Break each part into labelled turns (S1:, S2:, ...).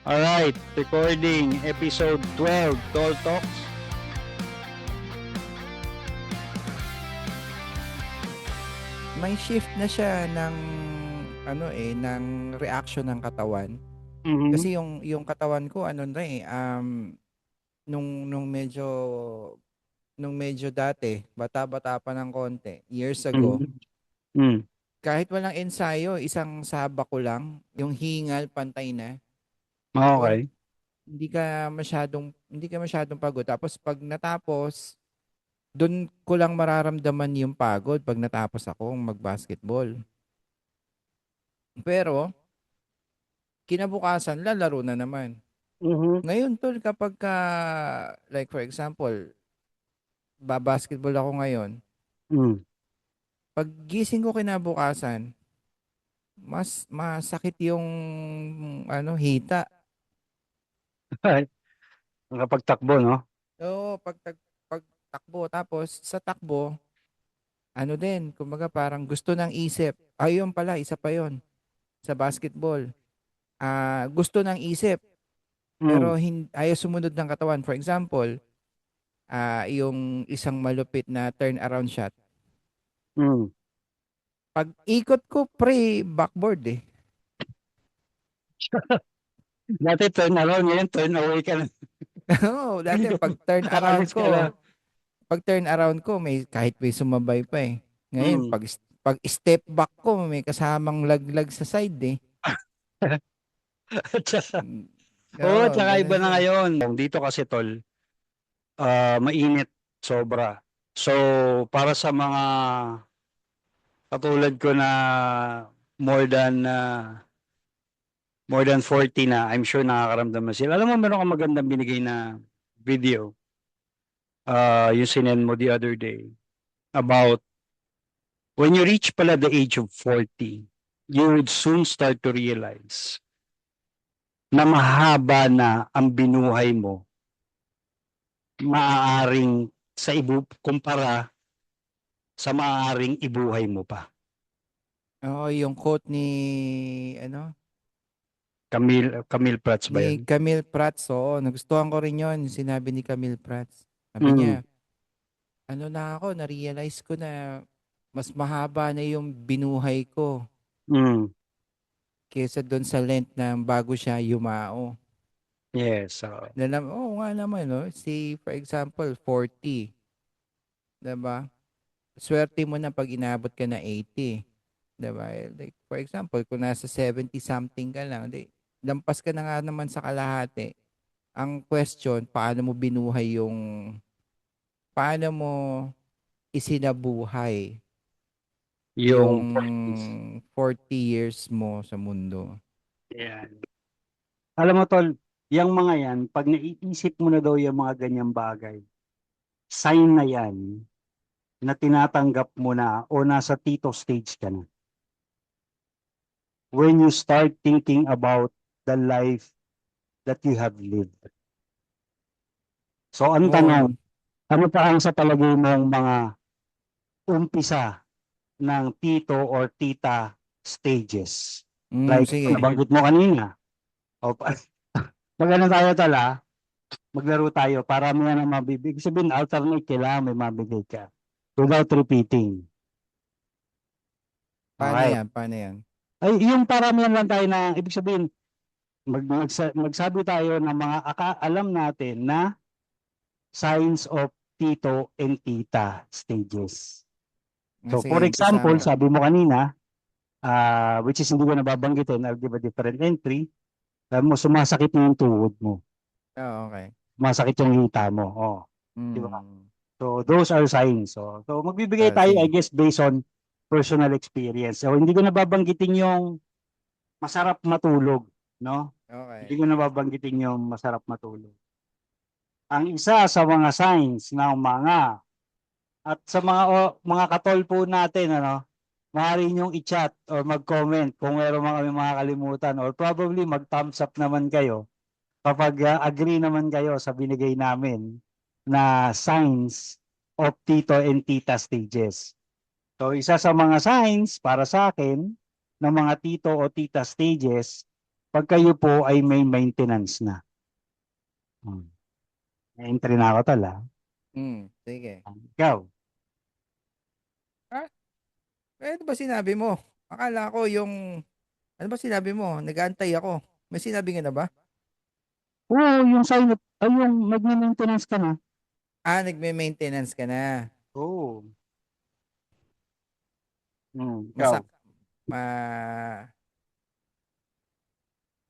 S1: Alright, recording episode 12, Tall Talks.
S2: May shift na siya ng ng reaction ng katawan.
S1: Mhm.
S2: Kasi yung katawan ko nung medyo dati, bata-bata pa ng konti, years ago,
S1: Mhm. Mm.
S2: kahit walang ensayo, isang sabak ko lang, yung hingal pantay na. Kon,
S1: Okay.
S2: hindi ka masyadong pagod. Tapos pag natapos, doon ko lang mararamdaman yung pagod pag natapos akong mag-basketball. Pero kinabukasan lalaro na naman.
S1: Mhm.
S2: Ngayon tol, kapag like for example, basketball ako ngayon,
S1: Mm.
S2: pag gising ko kinabukasan, mas masakit yung hita.
S1: Nakapagtakbo, no?
S2: Oo, pag takbo, tapos sa takbo, kumbaga parang gusto ng isip. Ayun pala, isa pa yon sa basketball. Gusto ng isip,
S1: Mm.
S2: pero ayaw sumunod ng katawan. For example, yung isang malupit na turnaround shot.
S1: Mm.
S2: Pag ikot ko, backboard eh.
S1: Dati turn around, ngayon turn away ka na.
S2: Oo, dati
S1: Aalis ka na.
S2: pag turn around ko, kahit may sumabay pa eh. Ngayon,
S1: Mm.
S2: pag step back ko, may kasamang laglag sa side eh.
S1: At saka-
S2: Mm,
S1: Oo,
S2: Oo,
S1: tsaka iba
S2: ganun
S1: na
S2: siya.
S1: ngayon. Dito kasi tol, mainit sobra. So, para sa mga katulad ko na more than more than 40 na, I'm sure nakakaramdam na sila. Alam mo, meron kang magandang binigay na video, yung sinend mo the other day, about when you reach pala the age of 40, you would soon start to realize na mahaba na ang binuhay mo, maaaring kumpara sa maaaring ibuhay mo pa.
S2: Oo, yung quote
S1: Camille Prats ba
S2: ni
S1: yan?
S2: Camille Prats. Oo, nagustuhan ko rin yon, yung sinabi ni Camille Prats. Sabi
S1: Mm.
S2: niya, na-realize ko na mas mahaba na yung binuhay ko
S1: Mm.
S2: kesa doon sa length na bago siya yumao.
S1: Yes.
S2: Oo nga naman, no? Si, for example, 40, 'di ba? Swerte mo na pag inabot ka na 80, 'di ba? Like, for example, kung nasa 70 something ka lang, lampas ka na nga naman sa kalahati. Ang question, paano mo isinabuhay yung
S1: Yung 40s.
S2: 40 years mo sa mundo?
S1: Yan. Alam mo tol, yung mga yan, pag naiisip mo na daw yung mga ganyang bagay, sign na yan na tinatanggap mo na o nasa tito stage ka na. When you start thinking about the life that you have lived. So ang
S2: Oo,
S1: tanong, ano pa ang sa palagay mong mga umpisa ng tito or tita stages? Like
S2: sige.
S1: nabanggit mo kanina, o magano tayo tala, maglaro tayo para may na mabibig. Sabihin, alternate kailangan may mabigay ka without repeating.
S2: Paano
S1: Okay.
S2: yan? Paano yan?
S1: Ay, yung paramihan lang tayo na, ibig sabihin, magsabi tayo ng mga alam natin na signs of tito and tita stages. So,
S2: Sige,
S1: for
S2: umpisahan
S1: example,
S2: mo.
S1: sabi mo kanina, which is hindi ko nababanggitin, I'll give a different entry, sabi mo, sumasakit na yung tuhod mo.
S2: Oo, okay.
S1: Sumasakit yung hita mo. Oh, di ba?
S2: Mm.
S1: So, those are signs. So magbibigay tayo, I
S2: Sige.
S1: guess, based on personal experience. So, hindi ko nababanggitin yung masarap matulog, no? Hindi
S2: Okay.
S1: ko nababanggitin yung masarap matulog. Ang isa sa mga signs ng mga at sa mga katol po natin, ano, maaari niyong i-chat or mag-comment kung meron mga kami makakalimutan or probably mag-thumbs up naman kayo kapag agree naman kayo sa binigay namin na signs of tito and tita stages. So isa sa mga signs para sa akin ng mga tito o tita stages pag kayo po ay may maintenance na. Hmm. Entry na ako tol, ah.
S2: Sige.
S1: Ikaw.
S2: Ah, ano ba sinabi mo? Akala ko yung, ano ba sinabi mo? Nag-aantay ako. May sinabi nga na ba?
S1: Oo, yung sign up, ay yung magme-maintenance ka na.
S2: Nagme-maintenance ka na.
S1: Oo. Ikaw.
S2: Masak, ma,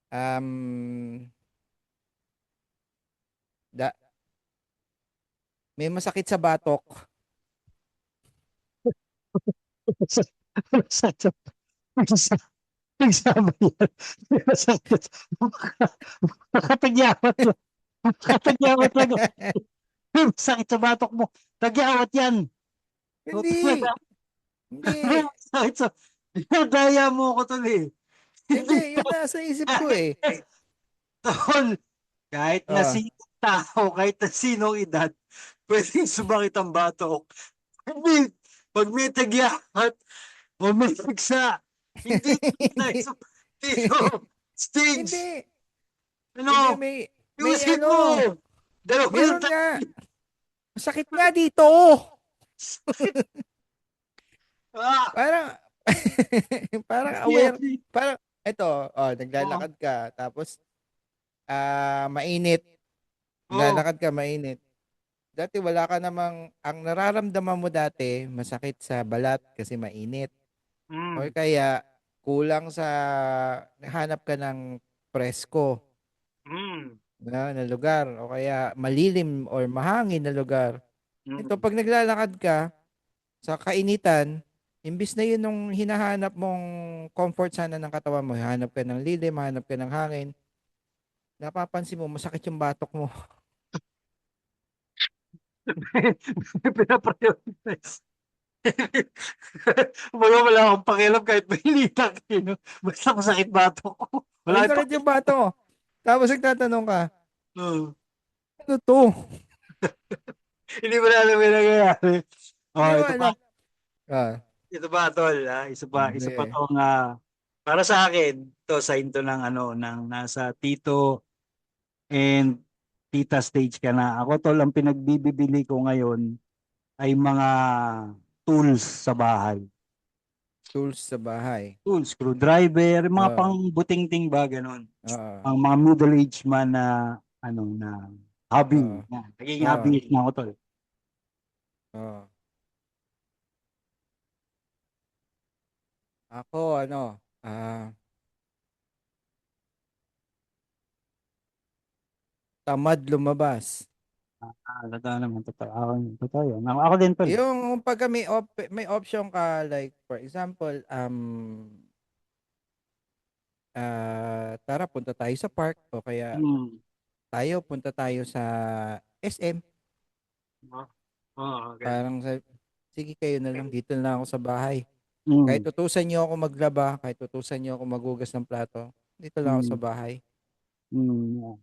S2: um, da, may masakit sa batok.
S1: Masakit. Masakit. Nagsama yan. Masakit. Nakatagyawat lang. Nakatagyawat lang. Masakit sa batok mo. Tagyawat yan. O,
S2: Hindi.
S1: talaga.
S2: Hindi.
S1: Masakit sa... Daya mo ko tol eh.
S2: Hindi. Yun nasa isip ko eh.
S1: Tol, kahit na
S2: Ah.
S1: sinong tao, kahit na sinong edad, pwedeng sumakit ang batok. Hindi, pag may tagyawat, o may pagsa, hindi tayo dito. Stage,
S2: Hindi. Hindi,
S1: ano,
S2: may
S1: usip
S2: ano.
S1: mo. Dalawa lang
S2: Meron
S1: tayo.
S2: nga. Masakit nga dito.
S1: Ah,
S2: Parang, parang aware.
S1: yes.
S2: Parang, eto,
S1: Oo,
S2: naglalakad ka. Tapos, mainit.
S1: oo.
S2: Naglalakad ka, mainit. Dati wala ka namang, ang nararamdaman mo dati, masakit sa balat kasi mainit. O
S1: Mm,
S2: kaya, kulang sa, hanap ka ng presko
S1: mm,
S2: na lugar. O kaya, malilim or mahangin na lugar. Ito,
S1: mm.
S2: pag naglalakad ka, sa kainitan, imbis na yun nung hinahanap mong comfort sana ng katawan mo, hanap ka ng lilim, hanap ka ng hangin, napapansin mo, masakit yung batok mo.
S1: Pinaprioritize. Wala akong pakialam kahit mahinita kayo. No? Basta masakit batok ko. Wala akong
S2: Masakit yung batok mo. Tapos nagtatanong ka,
S1: pakialam.
S2: ano to?
S1: Hindi mo na alam yung nangyayari.
S2: Hindi
S1: Oh,
S2: mo
S1: ito pa.
S2: alam. Ah,
S1: Ito pa, tol. Ah. Isa pa
S2: sige.
S1: tong para sa akin, to sign to ng nasa tito and tita stage ka na. Ako tol, ang pinagbibili ko ngayon ay mga tools sa bahay.
S2: Tools sa bahay.
S1: Tools, screwdriver, mga
S2: Ah,
S1: pang buting-ting ba, ganun.
S2: ah,
S1: Ang mga middle-aged man na, na hobby.
S2: ah,
S1: Yan. Naging
S2: ah,
S1: hobby na ako tol.
S2: ah. Ako, tamad lumabas.
S1: Totoo naman, totoo. Totoo yun. Ako din tol.
S2: Yung pagka may option ka, like, for example, tara, punta tayo sa park o kaya
S1: Hmm.
S2: punta tayo sa SM.
S1: Oo, oo, ganun.
S2: Parang sige kayo na lang, dito na lang ako sa bahay. Kahit
S1: Hmm.
S2: tutusan niyo ako maglaba, kahit tutusan niyo ako maghugas ng plato, dito lang ako
S1: Hmm.
S2: sa bahay.
S1: Hmm.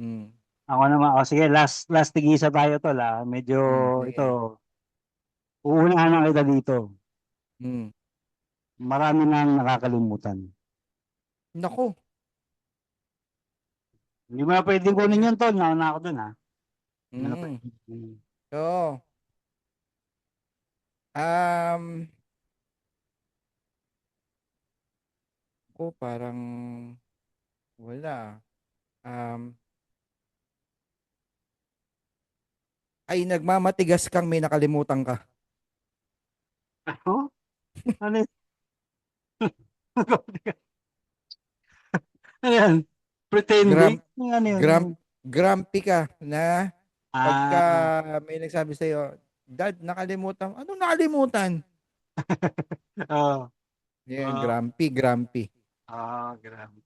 S2: Mm.
S1: Ako naman, sige, last tigisa tayo tol Medyo ito,
S2: Sige.
S1: uunahan na kita dito.
S2: Mm.
S1: Marami nang nakakalimutan.
S2: Nako,
S1: Hindi mo na pwedeng
S2: ano
S1: kunin
S2: yan?
S1: yun tol. Nauna ako dun Hindi mo na
S2: Mm.
S1: pwedeng. Hmm.
S2: So, um, ako parang wala. Um, ay nagmamatigas kang may nakalimutan ka.
S1: Ano? Ano yun? Ano yan?
S2: Gram,
S1: Pretending? Ano yun?
S2: gram, grumpy ka na pagka
S1: Ah,
S2: may nagsabi sa'yo, Dad, nakalimutan. Anong nakalimutan?
S1: oh,
S2: Yan,
S1: oh,
S2: grumpy, grumpy.
S1: grabe.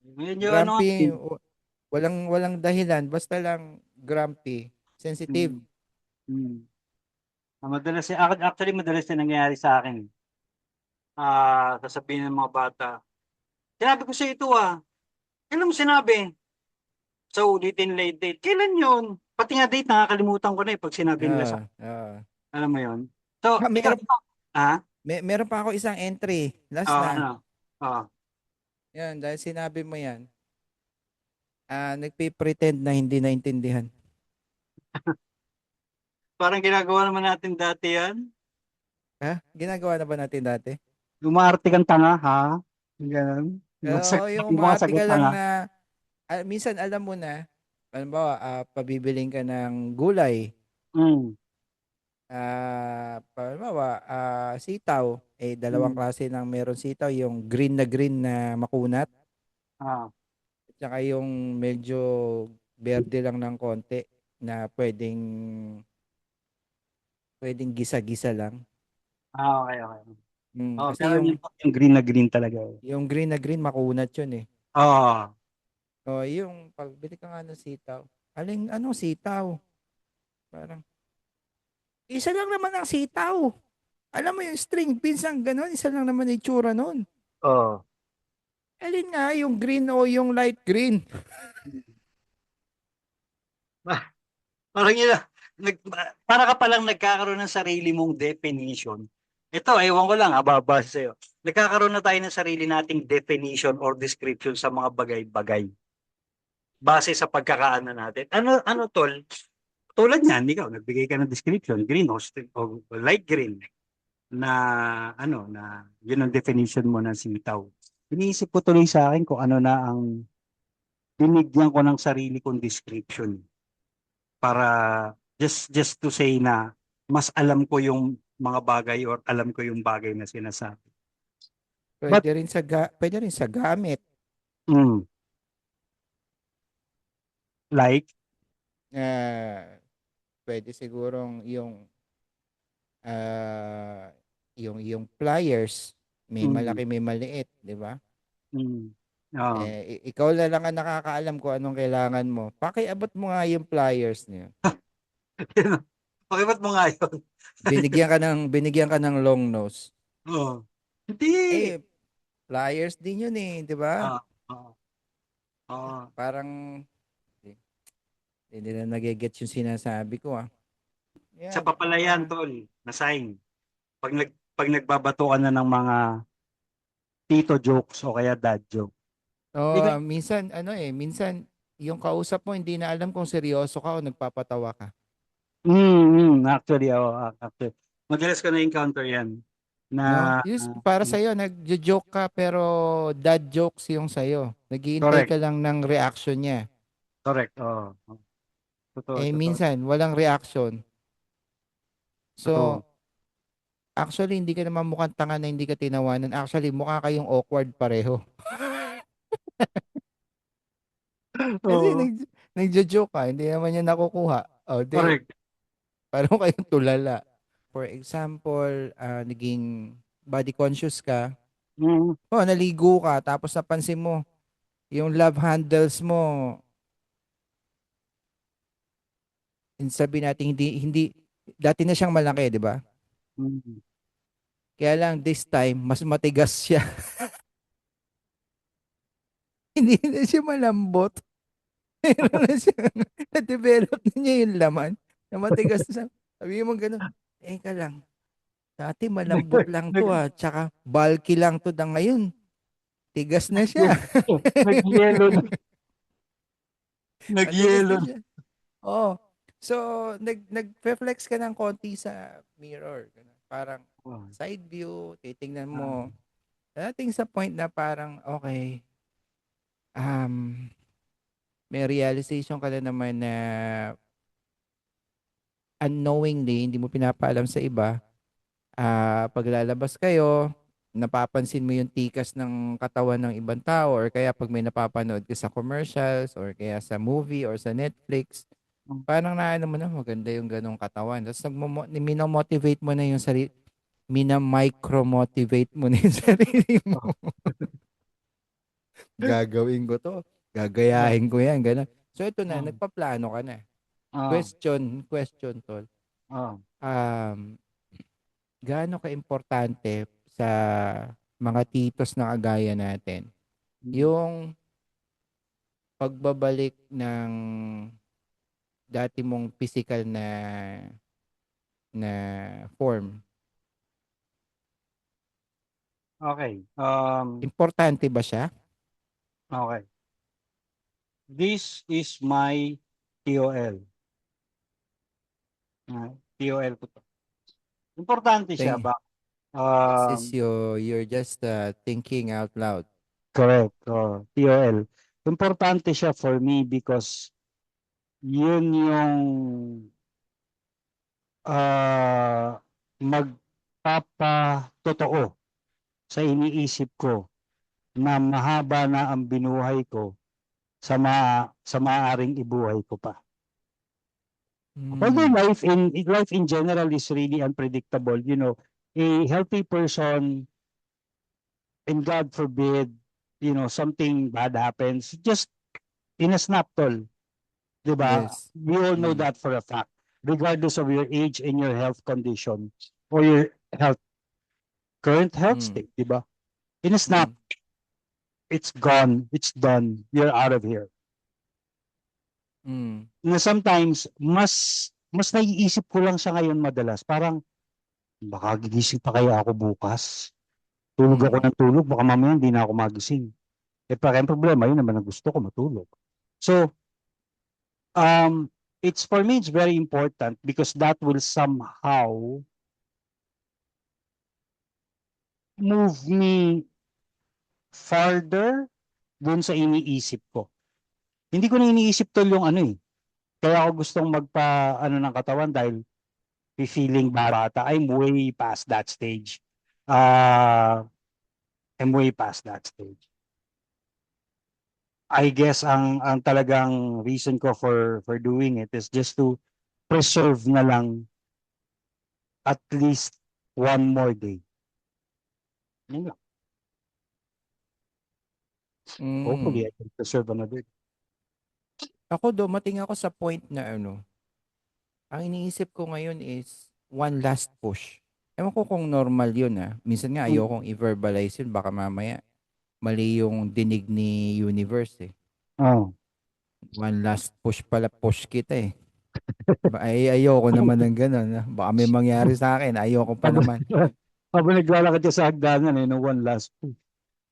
S1: Medyo ano nga,
S2: Grumpy, walang dahilan, basta lang grumpy, sensitive.
S1: mm, mm. Actually, madalas din nangyayari sa akin. Sasabihin ng mga bata, sinabi ko sa ito kailan mo sinabi? Sa ulitin late date. Kailan yun? Pati nga date, nakakalimutan ko na pag sinabi nila sa,
S2: Ah, ah.
S1: alam mo yun? So, ikaw,
S2: Meron,
S1: ah,
S2: meron pa ako isang entry. Last na.
S1: ano? Ah,
S2: Yan, dahil sinabi mo yan, nagpe-pretend na hindi naintindihan.
S1: Parang ginagawa naman natin dati yan.
S2: Ha? Ginagawa na ba natin dati?
S1: Umaarte kang tanga, ha? Ganun.
S2: Pero yung
S1: Yung mga
S2: umaarte
S1: sagot
S2: ka lang
S1: tanga.
S2: na, minsan alam mo na, halimbawa, pabibiling ka ng gulay,
S1: Mm.
S2: halimbawa, sitaw, dalawang
S1: Mm.
S2: klase ng meron sitaw, yung green na makunat,
S1: Ah.
S2: at saka yung medyo berde lang ng konti na pwedeng gisa-gisa lang.
S1: Okay, okay. Oh,
S2: Kasi
S1: pero yung green na green talaga. Eh.
S2: yung green na green, makunat yun eh.
S1: Oo.
S2: O, yung pagbili ka nga ng sitaw, anong sitaw? Parang, isa lang naman ang sitaw. Alam mo yung string beans ang gano'n, isa lang naman yung itsura nun.
S1: Oo.
S2: Alin nga, yung green o yung light green?
S1: Ah, parang yun, para ka palang nagkakaroon ng sarili mong definition. Ito, ewan ko lang, babasa sa'yo. Nagkakaroon na tayo ng sarili nating definition or description sa mga bagay-bagay. Base sa pagkakaano natin. Ano tol? Tulad niyan, ikaw, nagbigay ka ng description, green o light green na yun ang definition mo ng sitaw. Iniisip ko tuloy sa akin kung ano na ang binigyan ko ng sarili kong description para just to say na mas alam ko yung mga bagay or alam ko yung bagay na sinasabi. But,
S2: Pwede rin sa gamit.
S1: mm, like,
S2: Ah, pwede sigurong ah, yung pliers, may
S1: mm,
S2: malaki, may maliit, di ba?
S1: mm, ah,
S2: Ikaw na lang ang nakakaalam kung anong kailangan mo. Pakiabot mo nga yung pliers niyo.
S1: okay, ba't mo nga yun?
S2: Binigyan ka ng long nose.
S1: Oh. Hindi.
S2: Eh, pliers din yun eh, di ba?
S1: Ah, ah, ah.
S2: Parang hindi hindi nila nagigets yung sinasabi ko ah.
S1: Sa
S2: Yan.
S1: papalayan, tol, na sign. Pag nagbabato ka na ng mga tito jokes o kaya dad joke. Hindi ka,
S2: Minsan yung kausap mo hindi na alam kung seryoso ka o nagpapatawa ka.
S1: actually, actually. Madalas ko na-encounter yan. Na,
S2: No? Para sa iyo nagjo-joke ka pero dad jokes yung sa iyo. Naghihintay
S1: correct,
S2: ka lang ng reaction niya.
S1: correct. Totoo, totoo,
S2: Minsan walang reaction. So,
S1: totoo.
S2: actually hindi ka naman mukhang tanga na hindi ka tinawanan. Actually mukha kayong awkward pareho. Kasi
S1: Oo,
S2: nagjo-joke ka, hindi naman niya nakukuha. O,
S1: correct.
S2: pareho kayong tulala. For example, naging body conscious ka.
S1: Mm,
S2: Oh, naligo ka tapos napansin mo yung love handles mo, sabi natin hindi hindi dati na siyang malaki, di ba?
S1: mm.
S2: Kaya lang this time mas matigas siya. Hindi na siya malambot. Meron na siya na-develop na niya yung laman na matigas na siya. Sabi mo gano'n, ka lang. Dati malambot lang to
S1: Nag,
S2: tsaka bulky lang to ngayon. Tigas na siya.
S1: nag, nag-yellow,
S2: Matigas na
S1: nag-yellow.
S2: siya. Oh. So, nag-flex ka ng konti sa mirror. Ganun. Parang
S1: Oh,
S2: side view, titingnan
S1: ah,
S2: mo. Dating sa point na parang, okay, um, may realization ka na naman na unknowingly, hindi mo pinapaalam sa iba, paglalabas kayo, napapansin mo yung tikas ng katawan ng ibang tao or kaya pag may napapanood ka sa commercials or kaya sa movie or sa Netflix, parang naano mo na maganda yung ganong katawan. Tapos minamotivate mo na yung sarili, mina-micro-motivate mo na yung sarili mo.
S1: oh,
S2: Gagawin ko to.
S1: oh,
S2: Gagayahin ko yan. Ganun. So ito na,
S1: oh,
S2: nagpaplano ka na.
S1: oh,
S2: Question, tol.
S1: oh.
S2: Um, Gaano ka-importante sa mga titos na kagaya natin
S1: Mm.
S2: yung pagbabalik ng dati mong physical na form.
S1: Okay.
S2: Importante ba siya?
S1: Okay. This is my TOL. TOL ko to. Importante siya
S2: Think,
S1: ba?
S2: this is
S1: Um,
S2: you're just thinking out loud.
S1: Correct. TOL. Importante siya for me because yun yung magpapatotoo sa iniisip ko na mahaba na ang binuhay ko sa maaaring ibuhay ko pa. Although
S2: Mm.
S1: life in general is really unpredictable, a healthy person, and God forbid, something bad happens, just in a snap, tol, 'di ba?
S2: Yes.
S1: We all know
S2: Mm.
S1: that for a fact, regardless of your age and your health condition or your health current health
S2: Mm.
S1: state, 'di ba? In a snap,
S2: Mm.
S1: it's gone, it's done, you're out of here.
S2: Mm.
S1: Na sometimes mas naiisip ko lang siya ngayon madalas, parang baka gigising pa kaya ako bukas. Tulog ako
S2: Mm.
S1: ng tulog, baka mamaya hindi na ako magising. Parang problema, yun naman ang gusto ko, matulog. So, it's for me, it's very important because that will somehow move me farther dun sa iniisip ko. Hindi ko na iniisip tol yung ano eh. Kaya ako gustong magpa ng katawan dahil feeling bata. I'm way past that stage. Uh, I'm way past that stage. I guess ang talagang reason ko for doing it is just to preserve na lang at least one more day. Yun lang. Hopefully,
S2: Mm.
S1: I can preserve another day.
S2: Ako dumating ako sa point na ang iniisip ko ngayon is one last push. Ewan ko kung normal yun Minsan nga
S1: Mm.
S2: ayokong i-verbalize yun. Baka mamaya mali yung dinig ni universe
S1: Oh.
S2: One last push pala, push kita ayoko naman ng gano'n. Baka may mangyari sa akin. Ayoko pa
S1: Habang,
S2: naman.
S1: habang naglalakad ka sa hagdanan no one last push.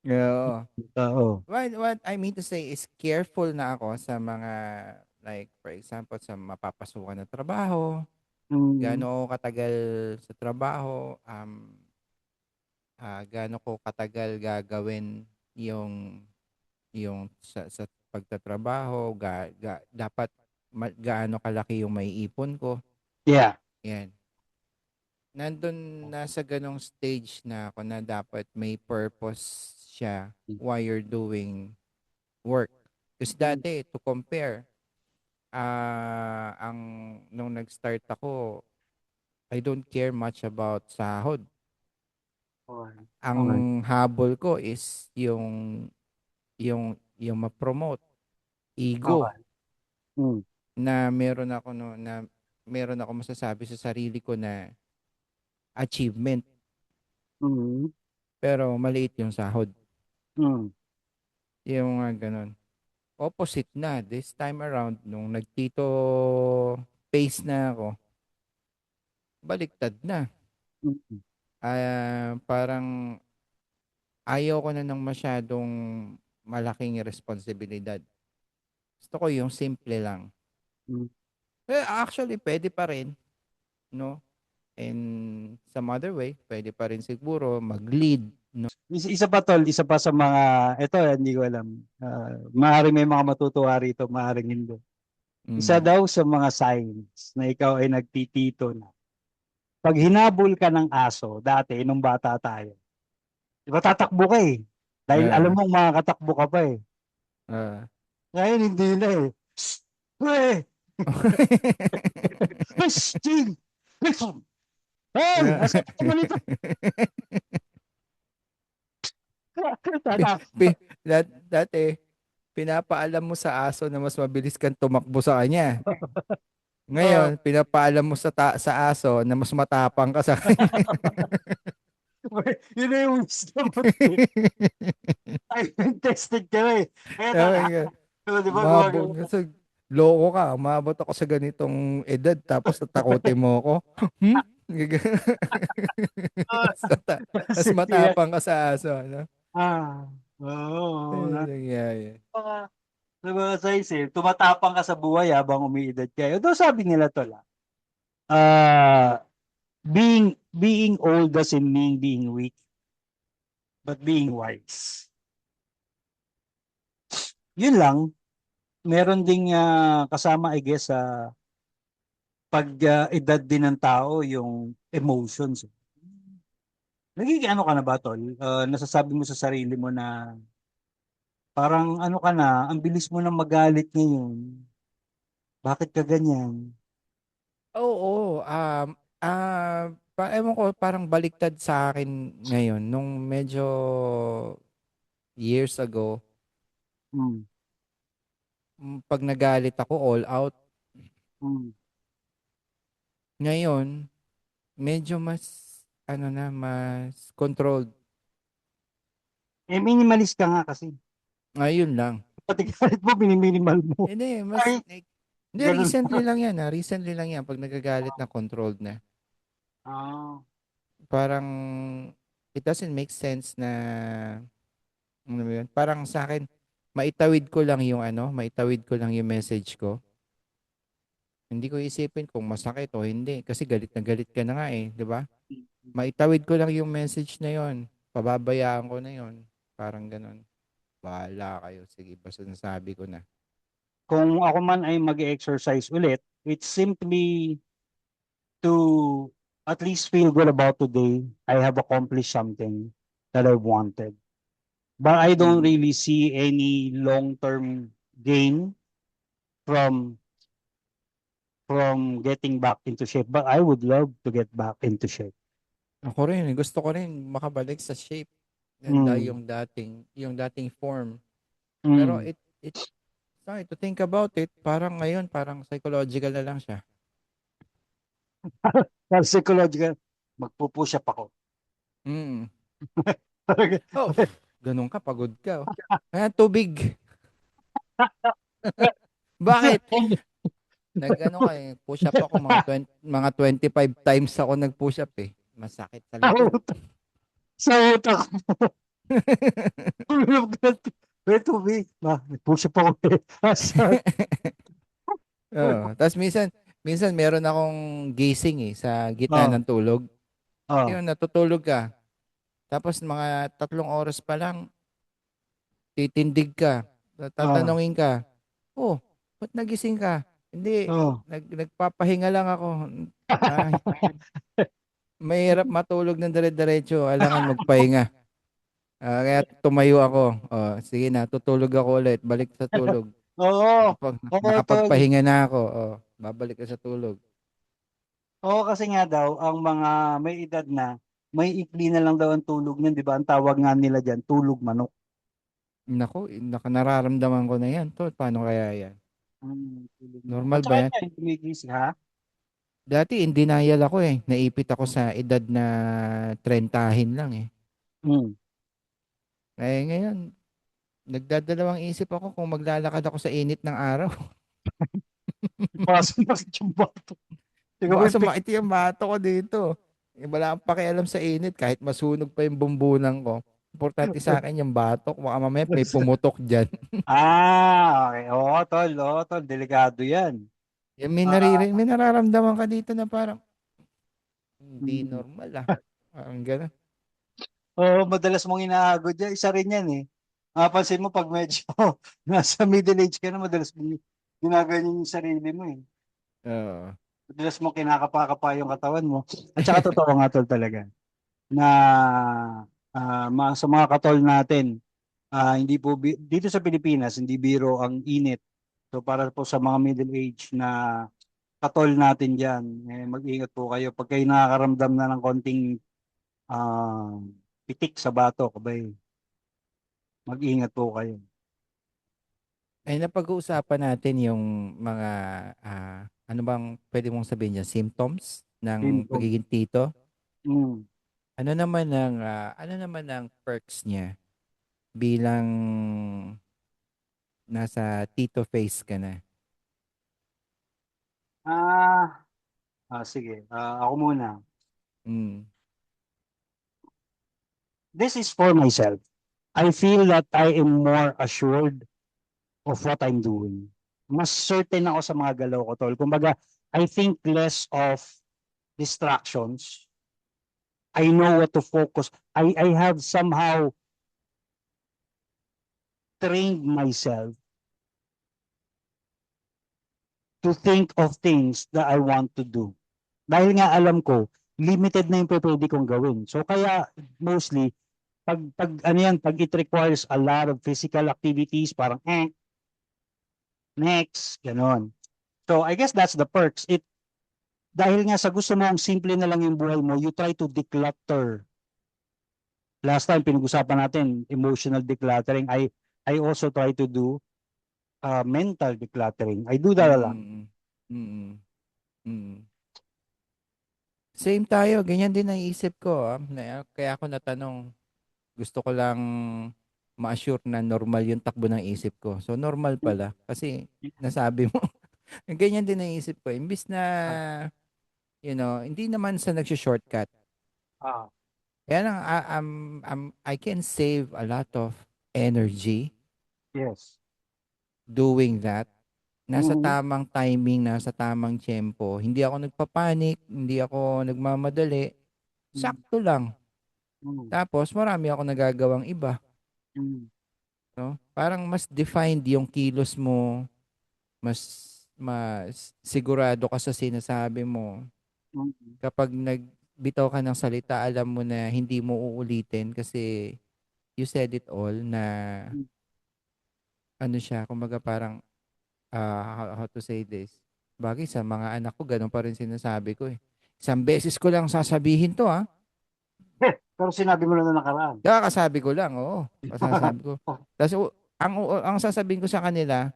S2: Oo.
S1: Oo.
S2: What I mean to say is careful na ako sa mga like for example sa mapapasukan na trabaho,
S1: Mm.
S2: gaano ako katagal sa trabaho, gaano ko katagal gagawin yung sa pagtatrabaho, dapat gaano kalaki yung maiipon ko.
S1: Yeah.
S2: Yan. Nandun nasa ganong stage na ako na dapat may purpose siya while you're doing work. Kasi
S1: Mm.
S2: dati, to compare, nung nag-start ako, I don't care much about sahod.
S1: Okay.
S2: Ang
S1: Okay.
S2: habol ko is yung ma-promote, ego,
S1: Okay. Mm.
S2: na meron ako masasabi sa sarili ko na achievement,
S1: Mm.
S2: pero maliit yung sahod.
S1: Mm.
S2: Yung ganun. Opposite na this time around nung nagtito pace na ako, baliktad na.
S1: Mm.
S2: Parang ayaw ko na ng masyadong malaking responsibilidad. Gusto ko yung simple lang.
S1: Mm.
S2: Actually, pwede pa rin, no? And some other way, pwede pa rin siguro mag-lead, no?
S1: Isa pa tol, isa pa sa mga, ito hindi ko alam. Maaaring may mga matutuwa rito, maaaring hindi. Isa
S2: Mm.
S1: daw sa mga signs na ikaw ay nagtitito na. Pag hinabol ka ng aso, dati, nung bata tayo, di ba tatakbo ka eh. Dahil alam
S2: Ah,
S1: mong makakatakbo ka pa eh.
S2: ah.
S1: Ngayon hindi na eh. Shh! Uy! Shh! Ching! Listen! Hey! Asa ka ganito?
S2: Pi-
S1: Tatakbo.
S2: dati, pinapaalam mo sa aso na mas mabilis kang tumakbo sa kanya.
S1: Oh.
S2: Ngayon, pinapaalam mo sa aso na mas matapang ka sa kanya.
S1: Yun na yung wisdom mo. Ay, tested ka na eh. Kaya
S2: Sabi
S1: tala.
S2: nga,
S1: Di ba
S2: umabot.
S1: gumagawa?
S2: Kasi loko ka. Umabot ako sa ganitong edad tapos tatakotin mo ako. Hmm?
S1: Ah,
S2: Mas
S1: sige.
S2: matapang ka sa aso. Ano?
S1: Ah, Oo,
S2: Ano nangyari?
S1: mga sa mga signs eh, tumatapang ka sa buhay habang umiidad kayo. Though sabi nila tol, being old doesn't mean being weak, but being wise. Yun lang. Meron ding kasama I guess sa pag edad din ng tao yung emotions. Nagiging ano ka na ba tol? Nasasabi mo sa sarili mo na parang ano ka na, ang bilis mo na magalit ngayon. Bakit ka ganyan?
S2: Oo, ewan ko, parang baliktad sa akin ngayon. Nung medyo years ago,
S1: Mm,
S2: pag nagalit ako, all out.
S1: mm.
S2: Ngayon, medyo mas, ano na, mas controlled.
S1: Eh, minimalist ka nga kasi.
S2: Ayun lang.
S1: Pati galit mo, miniminimal mo.
S2: Hindi,
S1: Ay,
S2: hindi,
S1: ganun.
S2: recently lang yan, recently lang yan, pag nagagalit na controlled na.
S1: Ah,
S2: Parang, it doesn't make sense na, ano ba yun? Parang sa akin, maitawid ko lang yung message ko. Hindi ko isipin kung masakit o hindi. Kasi galit na galit ka na nga eh, di ba? Maitawid ko lang yung message na yon. Pababayaan ko na yon. Parang ganun. Bahala kayo. Sige, basta nasabi ko na.
S1: kung ako man ay mag-exercise ulit, it's simply to at least feel good about today. I have accomplished something that I wanted. But I don't
S2: Mm.
S1: really see any long-term gain from getting back into shape. But I would love to get back into shape.
S2: Ako rin, gusto ko rin makabalik sa shape. Ganda
S1: Mm,
S2: yung dating form. Pero
S1: mm.
S2: sorry, to think about it, parang ngayon, parang psychological na lang siya.
S1: Para psychological, magpupush up ako.
S2: Mm. Oh, ganun ka, pagod ka. Oh. Kaya tubig. Bakit? Nag-ano ka eh, push up ako mga 25 times ako nag-push up eh. Masakit sa likod.
S1: Sa utak mo. Wait, tubig. Push up ako eh.
S2: Oo. Tapos minsan meron akong gising eh sa gitna
S1: Oh,
S2: ng tulog.
S1: oh,
S2: Yun, natutulog ka. Tapos mga 3 oras pa lang, titindig ka.
S1: oh,
S2: Tatanungin ka, oh, ba't nagising ka? Hindi,
S1: oh.
S2: nagpapahinga lang ako. Ay, mahirap matulog ng dire-diretso. Alangan magpahinga. Kaya tumayo ako. Oh, sige na, tutulog ako ulit. Balik sa tulog.
S1: Oo, oo, tol.
S2: Nakapagpahinga na ako. Oh, babalik ka sa tulog.
S1: Oo, kasi nga daw, ang mga may edad na, may ikli na lang daw ang tulog niyan, di ba? Ang tawag nga nila dyan, tulog manok.
S2: Nako, nararamdaman ko na yan. To, paano kaya yan?
S1: Tulog manok. At
S2: Normal ba
S1: saka
S2: yan?
S1: yan, gumigising, ha?
S2: Dati in denial ako eh. Naipit ako sa edad na 30 lang eh.
S1: Hmm.
S2: Ngayon, nagdadalawang isip ako kung maglalakad ako sa init ng araw.
S1: Ipasok na sa tiyemba to. Tingnan mo
S2: Baka
S1: yung
S2: sumakit yung bato ko dito. Wala akong pakialam sa init kahit masunog pa yung bumbunan ko. Importante sa akin yung batok. Baka mamaya may pumutok dyan.
S1: Okay. Oo, tol, delikado yan.
S2: Yan,
S1: Ah,
S2: may nararamdaman ka dito na parang hindi
S1: mm.
S2: normal ah. Parang gano'n.
S1: Oo, madalas mong inaagod yan. Isa rin yan eh. Mapapansin mo pag medyo nasa middle age ka na, madalas mong ginaganyan yung sarili mo eh.
S2: Oo.
S1: Madalas mo kinakapa-kapa yung katawan mo. At saka totoo nga tol talaga na sa mga katol natin, hindi po dito sa Pilipinas, hindi biro ang init. So para po sa mga middle age na katol natin diyan, mag-ingat po kayo pag kayo nakakaramdam na ng konting ah, pitik sa batok, abay, mag-ingat po kayo.
S2: Ay, napag-uusapan natin yung mga, ano bang pwede mong sabihin niya, symptoms ng
S1: Symptom.
S2: pagiging tito?
S1: Mm.
S2: Ano naman ang perks niya bilang nasa tito phase ka na?
S1: Ah, sige. Ako muna.
S2: Mm.
S1: This is for myself. I feel that I am more assured of what I'm doing. Mas certain ako sa mga galaw ko, tol. Kumbaga, I think less of distractions. I know what to focus. I have somehow trained myself to think of things that I want to do. Dahil nga alam ko, limited na yung pwede kong gawin. So kaya mostly, pag it requires a lot of physical activities, parang next, ganon. So I guess that's the perks. Dahil nga sa gusto mong simple na lang yung buhay mo, you try to declutter. Last time pinag-usapan natin emotional decluttering. I also try to do mental decluttering. I do that a lot.
S2: Mm, mm, mm. Same tayo, ganyan din ang isip ko. Kaya ako natanong, gusto ko lang ma-assure na normal yung takbo ng isip ko. So normal pala kasi nasabi mo. Ganyan din ang isip ko. Imbis na, hindi naman sa nagsho-shortcut.
S1: Ah,
S2: Kaya lang, I can save a lot of energy
S1: yes.
S2: doing that. Nasa
S1: Mhm.
S2: tamang timing, nasa tamang tempo. Hindi ako nagpapanik, hindi ako nagmamadali.
S1: Mm,
S2: Sakto lang.
S1: mm,
S2: Tapos marami ako nagagawang iba,
S1: mm,
S2: no? Parang mas defined yung kilos mo, mas sigurado ka sa sinasabi mo.
S1: mm,
S2: Kapag nagbitaw ka ng salita, alam mo na hindi mo uulitin kasi you said it all na
S1: mm.
S2: ano siya, kumbaga parang how to say this. Bagay sa mga anak ko, ganun pa rin sinasabi ko eh. Isang beses ko lang sasabihin to
S1: Pero sinabi mo na nakaraan.
S2: Kakasabi ko lang, oo. Kasasabi ko. Tapos ang sasabihin ko sa kanila,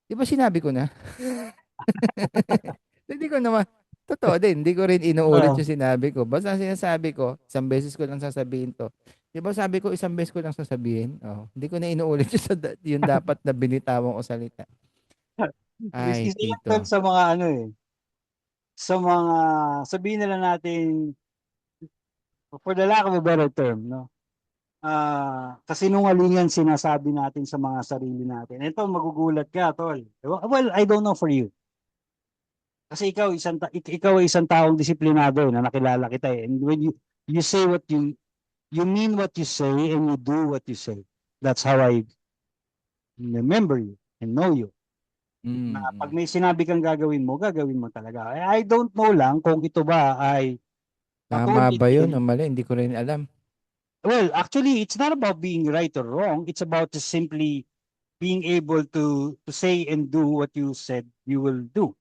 S2: di ba sinabi ko na? Hindi ko naman, totoo din, hindi ko rin inuulit
S1: Ah,
S2: yung sinabi ko. Basta sinasabi ko, isang beses ko lang sasabihin to. Di ba sabi ko, isang beses ko lang sasabihin? Oh, hindi ko na inuulit yung dapat na binitawan ko salita. Ay,
S1: isa yan dun
S2: Tito.
S1: sa mga ano eh, sa mga, sabihin na lang natin, for the lack of a better term, no? Kasinungalingan sinasabi natin sa mga sarili natin. Ito, magugulat ka, tol. Well, I don't know for you. Kasi ikaw ay isang taong disiplinado na nakilala kita eh. And when you say what you mean what you say and you do what you say. That's how I remember you and know you. Na pag
S2: Mm.
S1: may sinabi kang gagawin mo talaga. I don't know lang kung ito ba ay
S2: Tama
S1: patuloy
S2: ba yun o
S1: din.
S2: mali? Hindi ko rin alam.
S1: Well, actually, it's not about being right or wrong. It's about just simply being able to say and do what you said you will do.